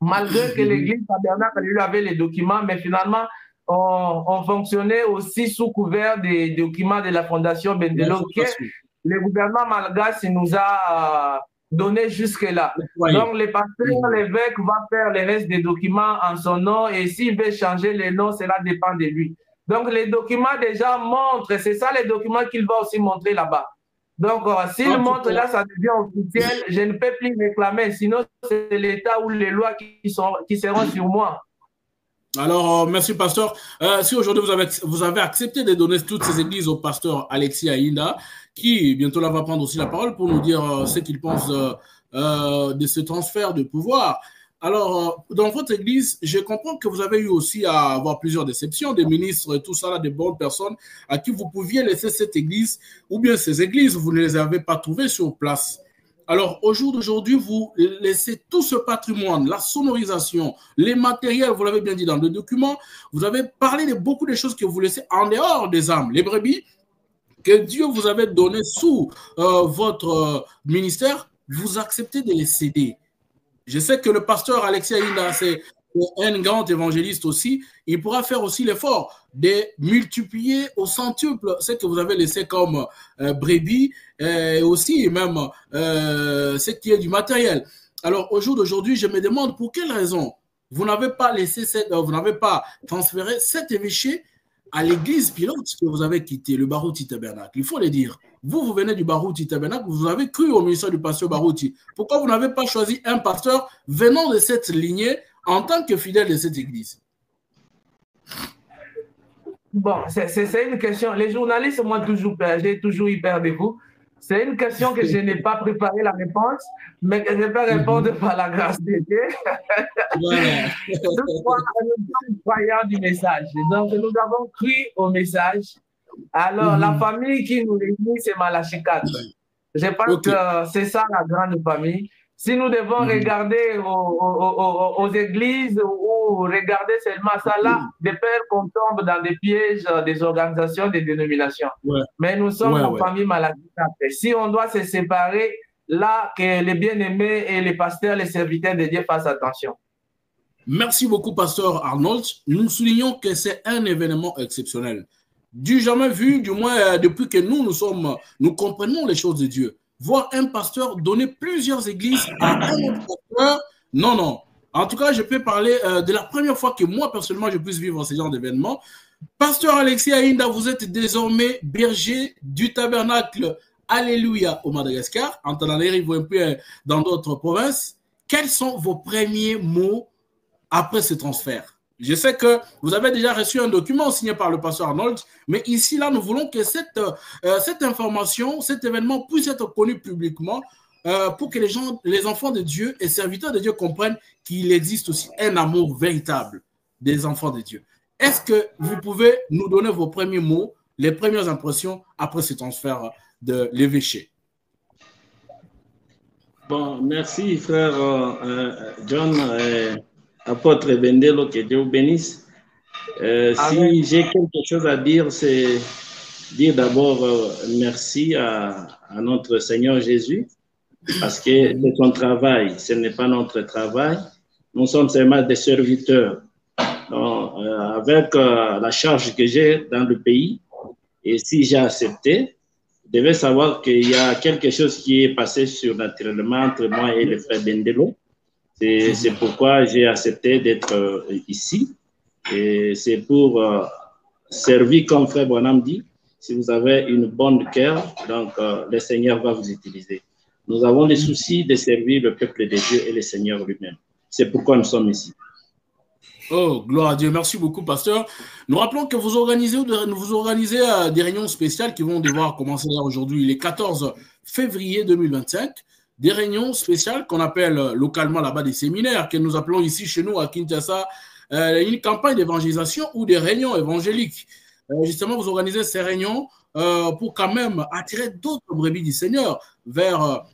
malgré que l'Église tabernacle lui avait les documents, mais finalement, on fonctionnait aussi sous couvert des documents de la Fondation Bendelo que le gouvernement malgache nous a donné jusque-là. Donc, le pasteur, l'évêque va faire le reste des documents en son nom et s'il veut changer les noms, cela dépend de lui. Donc, les documents déjà montrent, c'est ça les documents qu'il va aussi montrer là-bas. Donc, s'il montre là, ça devient officiel, je ne peux plus réclamer, sinon c'est l'État ou les lois qui seront sur moi. Alors, merci, pasteur. Si aujourd'hui vous avez accepté de donner toutes ces églises au pasteur Alexis Ainda, qui bientôt là va prendre aussi la parole pour nous dire ce qu'il pense de ce transfert de pouvoir. Alors, dans votre église, je comprends que vous avez eu aussi à avoir plusieurs déceptions, des ministres et tout ça, là, des bonnes personnes à qui vous pouviez laisser cette église, ou bien ces églises, vous ne les avez pas trouvées sur place. Alors, au jour d'aujourd'hui, vous laissez tout ce patrimoine, la sonorisation, les matériels, vous l'avez bien dit dans le document, vous avez parlé de beaucoup de choses que vous laissez en dehors des âmes, les brebis, que Dieu vous avait donné sous votre ministère, vous acceptez de les céder. Je sais que le pasteur Alexis Aïnda, c'est un grand évangéliste aussi, il pourra faire aussi l'effort de multiplier au centuple ce que vous avez laissé comme brebis et aussi même ce qui est du matériel. Alors au jour d'aujourd'hui, je me demande pour quelle raison vous n'avez pas laissé vous n'avez pas transféré cet évêché à l'église pilote que vous avez quitté, le Barouti Tabernacle. Il faut le dire. Vous venez du Barouti Tabernacle, vous avez cru au ministère du pasteur Barouti. Pourquoi vous n'avez pas choisi un pasteur venant de cette lignée en tant que fidèle de cette église? Bon, c'est une question. Les journalistes, moi, j'ai toujours eu peur de vous. C'est une question que je n'ai pas préparé la réponse, mais que je peux répondre par la grâce de Dieu. Voilà. Toutefois, nous sommes croyants du message. Donc, nous avons cru au message. Alors, la famille qui nous réunit, c'est Malachi 4. Je pense que c'est ça la grande famille. Si nous devons regarder aux églises ou regarder seulement ça là, de peur qu'on tombe dans des pièges des organisations, des dénominations. Mais nous sommes la famille Malachi 4. Si on doit se séparer, là, que les bien-aimés et les pasteurs, les serviteurs de Dieu fassent attention. Merci beaucoup, pasteur Arnold. Nous soulignons que c'est un événement exceptionnel. Du jamais vu, du moins depuis que nous comprenons les choses de Dieu. Voir un pasteur donner plusieurs églises à un autre pasteur, non. En tout cas, je peux parler de la première fois que moi, personnellement, je puisse vivre ce genre d'événement. Pasteur Alexis Aïnda, vous êtes désormais berger du tabernacle Alléluia au Madagascar, en Tananarive ou un peu dans d'autres provinces. Quels sont vos premiers mots après ce transfert? Je sais que vous avez déjà reçu un document signé par le pasteur Arnold, mais ici, là, nous voulons que cette information, cet événement puisse être connu publiquement pour que les enfants de Dieu et serviteurs de Dieu comprennent qu'il existe aussi un amour véritable des enfants de Dieu. Est-ce que vous pouvez nous donner vos premiers mots, les premières impressions après ce transfert de l'évêché? Bon, merci frère John. Apôtre Bendelo, que Dieu vous bénisse. Si j'ai quelque chose à dire, c'est dire d'abord merci à notre Seigneur Jésus, parce que c'est son travail, ce n'est pas notre travail. Nous sommes seulement des serviteurs. Donc, avec la charge que j'ai dans le pays, et si j'ai accepté, je devais savoir qu'il y a quelque chose qui est passé surnaturellement entre moi et le frère Bendelo. C'est pourquoi j'ai accepté d'être ici. Et c'est pour servir, comme frère Bonham dit, si vous avez une bonne cœur, donc le Seigneur va vous utiliser. Nous avons des soucis de servir le peuple de Dieu et le Seigneur lui-même. C'est pourquoi nous sommes ici. Oh, gloire à Dieu. Merci beaucoup, pasteur. Nous rappelons que vous organisez des réunions spéciales qui vont devoir commencer aujourd'hui, le 14 février 2025. Des réunions spéciales qu'on appelle localement là-bas des séminaires, que nous appelons ici chez nous à Kinshasa une campagne d'évangélisation ou des réunions évangéliques. Justement, vous organisez ces réunions pour quand même attirer d'autres brebis du Seigneur vers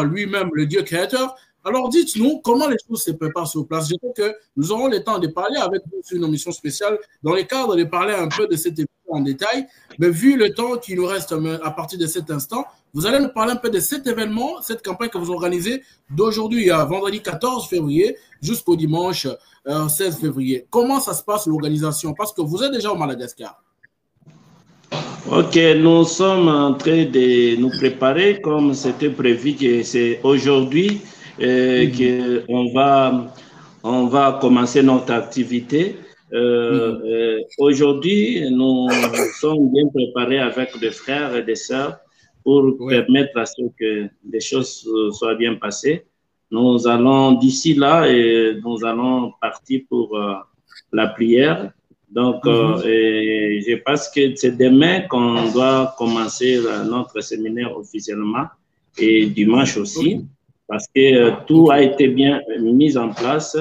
lui-même, le Dieu créateur. Alors dites-nous comment les choses se préparent sur place. Je sais que nous aurons le temps de parler avec vous sur une mission spéciale dans le cadre de parler un peu de cet événement en détail. Mais vu le temps qui nous reste à partir de cet instant, vous allez nous parler un peu de cet événement, cette campagne que vous organisez d'aujourd'hui à vendredi 14 février jusqu'au dimanche 16 février. Comment ça se passe l'organisation? Parce que vous êtes déjà au Madagascar. Ok, nous sommes en train de nous préparer comme c'était prévu que c'est aujourd'hui qu'on va commencer notre activité. Aujourd'hui, nous sommes bien préparés avec des frères et des sœurs pour permettre à ce que les choses soient bien passées. Nous allons d'ici là et nous allons partir pour la prière. Donc, je pense que c'est demain qu'on doit commencer notre séminaire officiellement et dimanche aussi, parce que tout a été bien mis en place.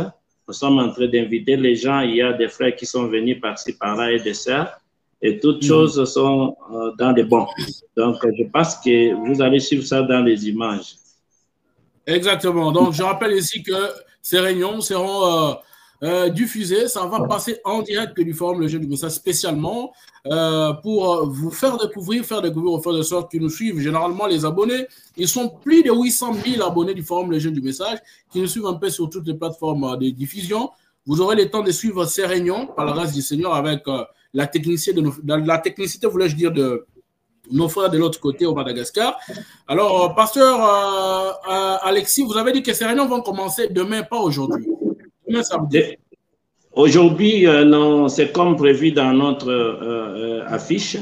Nous sommes en train d'inviter les gens. Il y a des frères qui sont venus par-ci, par-là et des sœurs. Et toutes choses sont dans les bons. Donc, je pense que vous allez suivre ça dans les images. Exactement. Donc, je rappelle ici que ces réunions seront diffusées. Ça va passer en direct du forum Le Jeune du Message spécialement pour vous faire découvrir aux frères et sœurs qui nous suivent. Généralement, les abonnés, ils sont plus de 800 000 abonnés du forum Le Jeune du Message qui nous suivent un peu sur toutes les plateformes de diffusion. Vous aurez le temps de suivre ces réunions par la grâce du Seigneur avec la technicité, voulais-je dire, de nos frères de l'autre côté au Madagascar. Alors, pasteur Alexis, vous avez dit que ces réunions vont commencer demain, pas aujourd'hui. Demain, samedi. Aujourd'hui, non, c'est comme prévu dans notre affiche.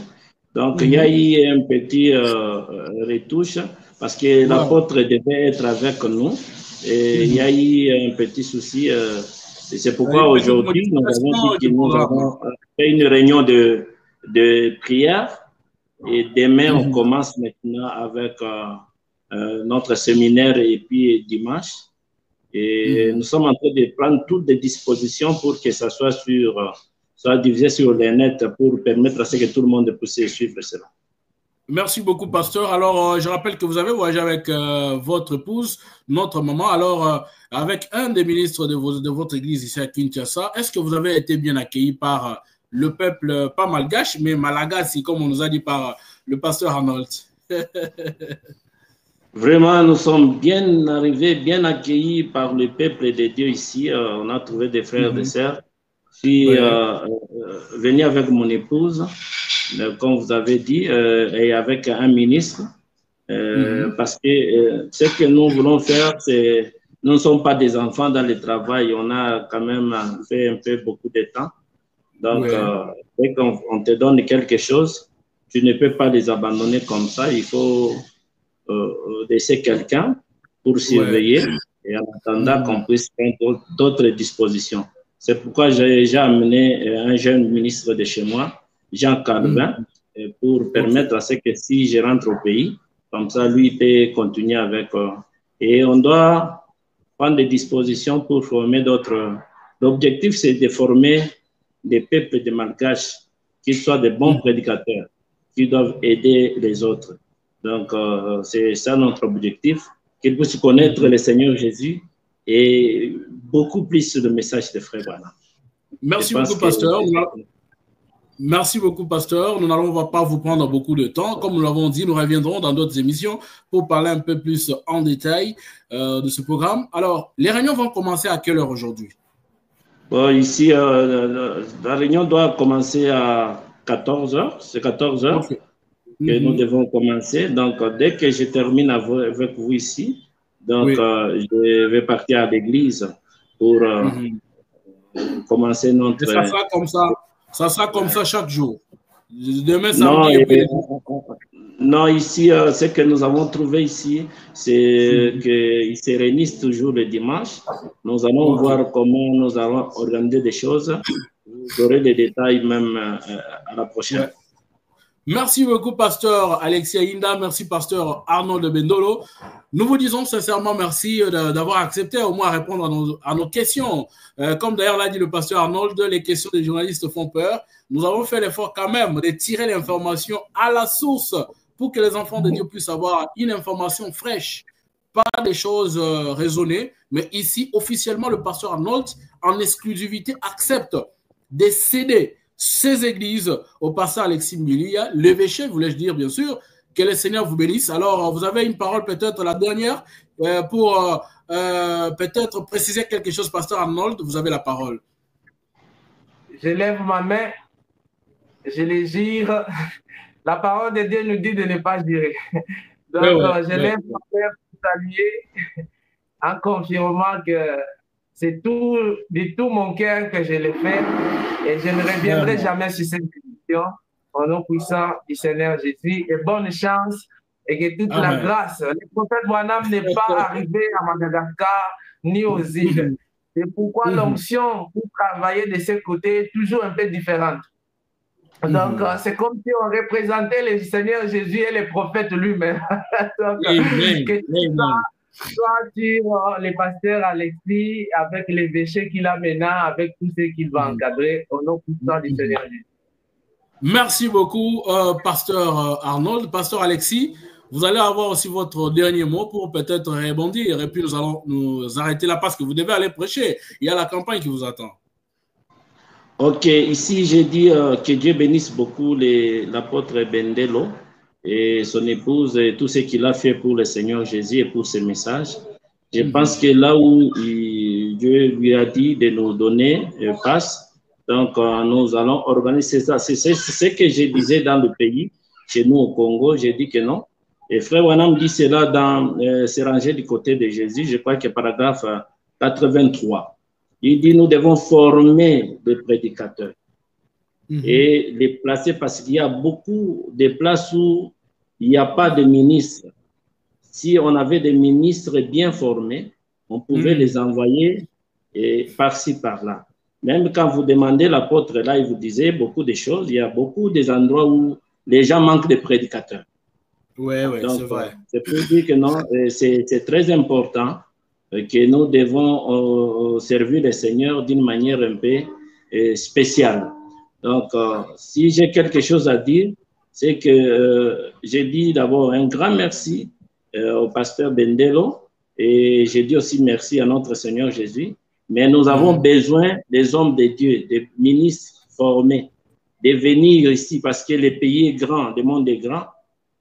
Donc, il y a eu un petit retouche parce que l'apôtre devait être avec nous. Et il y a eu un petit souci. Et c'est pourquoi aujourd'hui, nous avons dit que nous avons fait une réunion de prière. Et demain, on commence maintenant avec notre séminaire et puis dimanche. Et nous sommes en train de prendre toutes les dispositions pour que ça soit divisé sur le net pour permettre à ce que tout le monde puisse suivre cela. Merci beaucoup, pasteur. Alors, je rappelle que vous avez voyagé avec votre épouse, notre maman, alors avec un des ministres de votre église ici à Kinshasa. Est-ce que vous avez été bien accueillis par le peuple, pas malgache, mais malagasy, comme on nous a dit par le pasteur Arnold? Vraiment, nous sommes bien arrivés, bien accueillis par le peuple de Dieu ici. On a trouvé des frères et des sœurs. Je suis venu avec mon épouse, comme vous avez dit, et avec un ministre, parce que ce que nous voulons faire, c'est, nous ne sommes pas des enfants dans le travail, on a quand même fait un peu beaucoup de temps. Donc, dès qu'on te donne quelque chose, tu ne peux pas les abandonner comme ça, il faut laisser quelqu'un pour surveiller et en attendant qu'on puisse prendre d'autres dispositions. C'est pourquoi j'ai amené un jeune ministre de chez moi, Jean Calvin, pour permettre à ce que si je rentre au pays, comme ça, lui peut continuer avec. Et on doit prendre des dispositions pour former d'autres. L'objectif, c'est de former des peuples de Malgaches qui soient de bons prédicateurs, qui doivent aider les autres. Donc, c'est ça notre objectif, qu'ils puissent connaître le Seigneur Jésus et beaucoup plus de messages de Frère Branham. Merci beaucoup, pasteur. Merci beaucoup, pasteur. Nous n'allons pas vous prendre beaucoup de temps. Comme nous l'avons dit, nous reviendrons dans d'autres émissions pour parler un peu plus en détail de ce programme. Alors, les réunions vont commencer à quelle heure aujourd'hui? Bon, ici, la réunion doit commencer à 14h. C'est 14h. Que nous devons commencer. Donc, dès que je termine avec vous ici, donc, je vais partir à l'église pour commencer notre... Et ça sera comme ça chaque jour. Demain, samedi... Non, ici, ce que nous avons trouvé ici, c'est qu'ils se réunissent toujours le dimanche. Nous allons voir comment nous allons organiser des choses. Vous aurez les détails même à la prochaine. Merci beaucoup, pasteur Alexis Ayinda. Merci, pasteur Arnold Bendolo. Nous vous disons sincèrement merci d'avoir accepté au moins répondre à nos questions. Comme d'ailleurs l'a dit le pasteur Arnold, les questions des journalistes font peur. Nous avons fait l'effort quand même de tirer l'information à la source pour que les enfants de Dieu puissent avoir une information fraîche, pas des choses raisonnées. Mais ici, officiellement, le pasteur Arnold, en exclusivité, accepte de céder ces églises au pasteur Alexis Mbilia, l'évêché, voulais-je dire, bien sûr, que le Seigneur vous bénisse. Alors, vous avez une parole, peut-être la dernière, pour peut-être préciser quelque chose, pasteur Arnold, vous avez la parole. Je lève ma main, je les gire. La parole de Dieu nous dit de ne pas girer. Donc, je lève ma main pour saluer en confirmant que c'est de tout mon cœur que je le fais et je ne reviendrai jamais sur cette émission au nom puissant du Seigneur Jésus. Et bonne chance et que toute la grâce. Le prophète Branham n'est pas arrivé à Madagascar ni aux îles. C'est pourquoi l'onction pour travailler de ce côté est toujours un peu différente. Donc, c'est comme si on représentait le Seigneur Jésus et le prophète lui-même. Donc, soit sur les pasteurs Alexis, avec les péchés qu'il a maintenant, avec tout ce qu'il va encadrer, au nom puissant du Seigneur Jésus. Merci beaucoup, pasteur Arnold. Pasteur Alexis, vous allez avoir aussi votre dernier mot pour peut-être rebondir. Et puis, nous allons nous arrêter là parce que vous devez aller prêcher. Il y a la campagne qui vous attend. Ok, ici, j'ai dit que Dieu bénisse beaucoup l'apôtre Bendelo et son épouse et tout ce qu'il a fait pour le Seigneur Jésus et pour ses messages. Je pense que là où Dieu lui a dit de nous donner passe, donc nous allons organiser ça. C'est ce que je disais dans le pays, chez nous au Congo, j'ai dit que non. Et frère Wanam dit cela dans c'est rangé du côté de Jésus, je crois que paragraphe 83. Il dit nous devons former des prédicateurs et les placer parce qu'il y a beaucoup de places où il n'y a pas de ministres. Si on avait des ministres bien formés, on pouvait les envoyer par-ci, par-là. Même quand vous demandez l'apôtre, là, il vous disait beaucoup de choses. Il y a beaucoup des endroits où les gens manquent de prédicateurs. Oui, c'est vrai. C'est pour dire que non, c'est très important que nous devons servir le Seigneur d'une manière un peu spéciale. Donc, si j'ai quelque chose à dire, c'est que j'ai dit d'abord un grand merci au pasteur Bendelo et j'ai dit aussi merci à notre Seigneur Jésus. Mais nous avons besoin des hommes de Dieu, des ministres formés, de venir ici parce que le pays est grand, le monde est grand.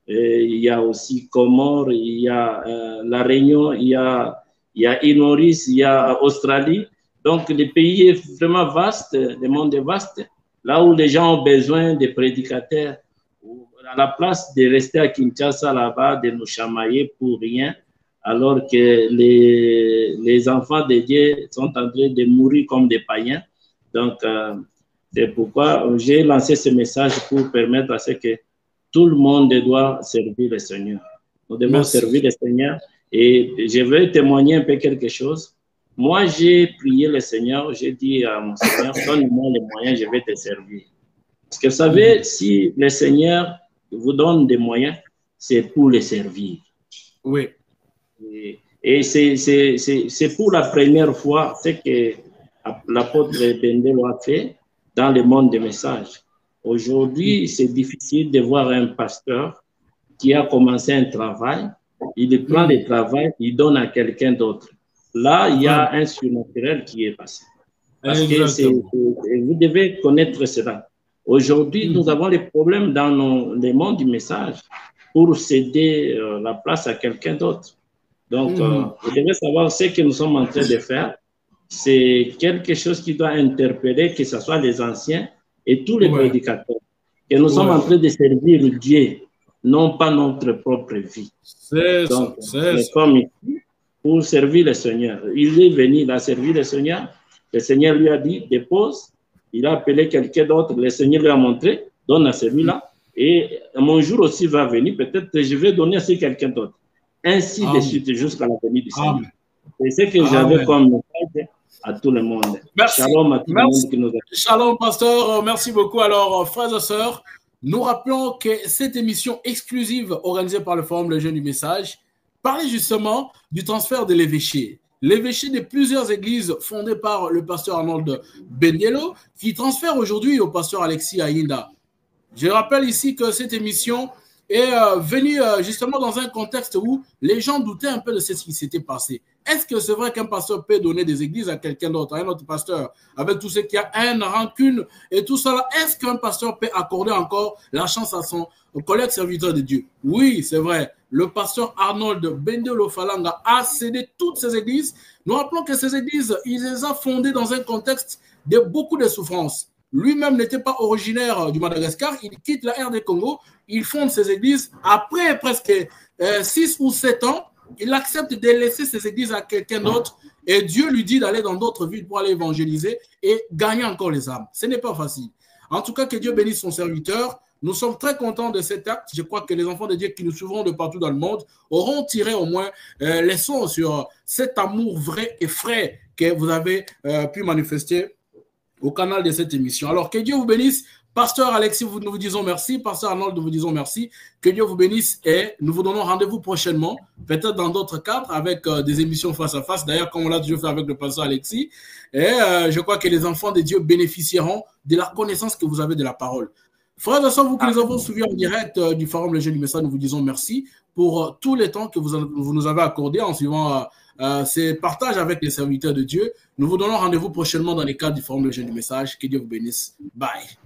Il y a aussi Comores, il y a La Réunion, il y a île Maurice, il y a Australie. Donc, le pays est vraiment vaste, le monde est vaste. Là où les gens ont besoin de prédicateurs, à la place de rester à Kinshasa là-bas, de nous chamailler pour rien, alors que les enfants de Dieu sont en train de mourir comme des païens. Donc, c'est pourquoi j'ai lancé ce message pour permettre à ce que tout le monde doit servir le Seigneur. Nous devons servir le Seigneur. Et je veux témoigner un peu quelque chose. Moi, j'ai prié le Seigneur, j'ai dit à mon Seigneur, donne-moi les moyens, je vais te servir. Parce que vous savez, si le Seigneur vous donne des moyens, c'est pour le servir. Oui. Et c'est pour la première fois ce que l'apôtre Bendelo a fait dans le monde des messages. Aujourd'hui, c'est difficile de voir un pasteur qui a commencé un travail, il prend le travail, il donne à quelqu'un d'autre. Là, il y a un surnaturel qui est passé. Parce que vous devez connaître cela. Aujourd'hui, nous avons des problèmes dans le monde du message pour céder la place à quelqu'un d'autre. Donc, vous devez savoir ce que nous sommes en train de faire. C'est quelque chose qui doit interpeller, que ce soit les anciens et tous les prédicateurs. Que nous sommes en train de servir Dieu, non pas notre propre vie. Donc, nous sommes ici pour servir le Seigneur. Il est venu, il a servi le Seigneur. Le Seigneur lui a dit, dépose. Il a appelé quelqu'un d'autre. Le Seigneur lui a montré, donne à celui-là. Et mon jour aussi va venir. Peut-être que je vais donner à quelqu'un d'autre. Ainsi de suite jusqu'à la venue du Seigneur. C'est ce que j'avais comme message à tout le monde. Merci. Shalom à tout le monde qui nous a... Shalom, pasteur. Merci beaucoup. Alors, frères et sœurs, nous rappelons que cette émission exclusive organisée par le Forum Les Jeunes du Message parlait justement du transfert de l'évêché. L'évêché de plusieurs églises fondées par le pasteur Arnold Bendelo qui transfère aujourd'hui au pasteur Alexis Ayinda. Je rappelle ici que cette émission est venue justement dans un contexte où les gens doutaient un peu de ce qui s'était passé. Est-ce que c'est vrai qu'un pasteur peut donner des églises à quelqu'un d'autre, à un autre pasteur, avec tout ce qui a haine, rancune et tout ça? Est-ce qu'un pasteur peut accorder encore la chance à son collègue serviteur de Dieu? Oui, c'est vrai. Le pasteur Arnold Bendelo Falanga a cédé toutes ces églises. Nous rappelons que ces églises, il les a fondées dans un contexte de beaucoup de souffrances. Lui-même n'était pas originaire du Madagascar. Il quitte la RD Congo. Il fonde ces églises. Après presque 6 ou 7 ans, il accepte de laisser ces églises à quelqu'un d'autre et Dieu lui dit d'aller dans d'autres villes pour aller évangéliser et gagner encore les âmes. Ce n'est pas facile. En tout cas, que Dieu bénisse son serviteur. Nous sommes très contents de cet acte. Je crois que les enfants de Dieu qui nous suivront de partout dans le monde auront tiré au moins les sons sur cet amour vrai et frais que vous avez pu manifester au canal de cette émission. Alors, que Dieu vous bénisse. Pasteur Alexis, nous vous disons merci. Pasteur Arnold, nous vous disons merci. Que Dieu vous bénisse et nous vous donnons rendez-vous prochainement, peut-être dans d'autres cadres, avec des émissions face à face. D'ailleurs, comme on l'a toujours fait avec le pasteur Alexis. Et je crois que les enfants de Dieu bénéficieront de la connaissance que vous avez de la parole. Frères et sœurs, vous qui nous avons suivis en direct du Forum Le Jeune du Message, nous vous disons merci pour tous les temps que vous nous avez accordé en suivant ces partages avec les serviteurs de Dieu. Nous vous donnons rendez-vous prochainement dans les cadres du Forum Le Jeune du Message. Que Dieu vous bénisse. Bye.